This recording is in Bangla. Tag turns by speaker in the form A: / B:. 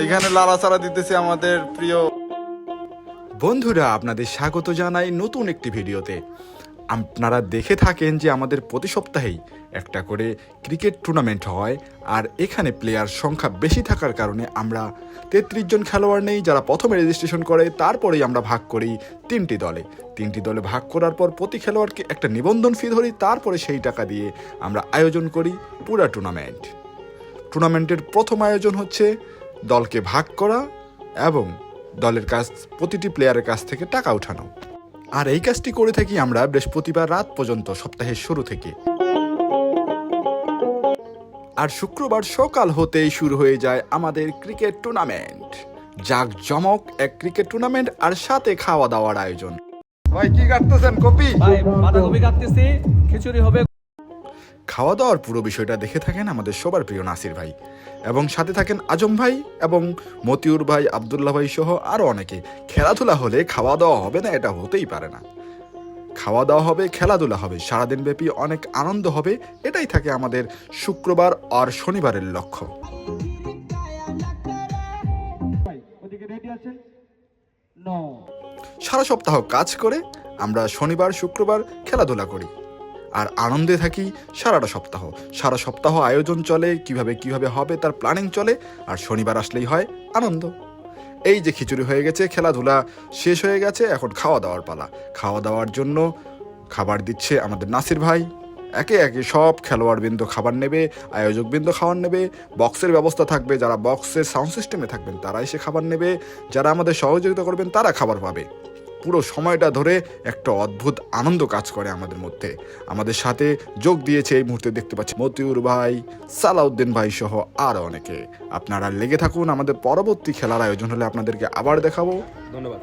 A: এখানে লাড়াচাড়া দিতেছে আমাদের প্রিয় বন্ধুরা। আপনাদের স্বাগত জানাই নতুন একটি ভিডিওতে। আপনারা দেখে থাকেন যে আমাদের প্রতি সপ্তাহেই একটা করে ক্রিকেট টুর্নামেন্ট হয়, আর এখানে প্লেয়ার সংখ্যা বেশি থাকার কারণে আমরা 33 জন খেলোয়াড় নেই যারা প্রথমে রেজিস্ট্রেশন করে, তারপরেই আমরা ভাগ করি তিনটি দলে ভাগ করার পর প্রতি খেলোয়াড়কে একটা নিবন্ধন ফি ধরি, তারপরে সেই টাকা দিয়ে আমরা আয়োজন করি পুরা টুর্নামেন্টের প্রথম আয়োজন হচ্ছে দলকে ভাগ করা এবং দলের কাছ প্রতিটি প্লেয়ারের কাছ থেকে টাকা উঠানো। আর এই কাজটি করে থাকি আমরা বৃহস্পতিবার রাত পর্যন্ত সপ্তাহের শুরু থেকে, আর শুক্রবার সকাল হতেই শুরু হয়ে যায় আমাদের ক্রিকেট টুর্নামেন্ট। জাঁকজমক এক ক্রিকেট টুর্নামেন্ট, আর সাথে খাওয়া দাওয়ার আয়োজন। ভাই কি কাটতেছেন? কপি?
B: ভাই বাঁধাকপি কাটতেছি, খিচুড়ি হবে।
A: খাওয়া দাওয়ার পুরো বিষয়টা দেখে থাকেন আমাদের সবার প্রিয় নাসির ভাই, এবং সাথে থাকেন আজম ভাই এবং মতিউর ভাই, আব্দুল্লাহ ভাই সহ আরো অনেকে। খেলাধুলা হলে খাওয়া দাওয়া হবে না, এটা হতেই পারে না। খাওয়া দাওয়া হবে, খেলাধুলা হবে, সারাদিন ব্যাপী অনেক আনন্দ হবে। এটাই থাকে আমাদের শুক্রবার আর শনিবারের লক্ষ্য। সারা সপ্তাহ কাজ করে আমরা শনিবার শুক্রবার খেলাধুলা করি আর আনন্দে থাকি সারা সপ্তাহ আয়োজন চলে, কিভাবে হবে তার প্ল্যানিং চলে, আর শনিবার আসলেই হয় আনন্দ। এই যে খিচুড়ি হয়ে গেছে, খেলাধুলা শেষ হয়ে গেছে, এখন খাওয়া দাওয়ার পালা। খাওয়া দাওয়ার জন্য খাবার দিচ্ছে আমাদের নাসির ভাই। একে একে সব খেলোয়াড়বৃন্দ খাবার নেবে, আয়োজকবৃন্দ খাবার নেবে, বক্সের ব্যবস্থা থাকবে, যারা বক্সের সাউন্ড সিস্টেমে থাকবেন তারা এসে খাবার নেবে, যারা আমাদের সহযোগিতা করবেন তারা খাবার পাবে। পুরো সময়টা ধরে একটা অদ্ভুত আনন্দ কাজ করে আমাদের মধ্যে। আমাদের সাথে যোগ দিয়েছে এই মুহূর্তে দেখতে পাচ্ছি মতিউর ভাই, সালাউদ্দিন ভাই সহ আরো অনেকে। আপনারা লেগে থাকুন, আমাদের পরবর্তী খেলার আয়োজন হলে আপনাদেরকে আবার দেখাবো।
B: ধন্যবাদ।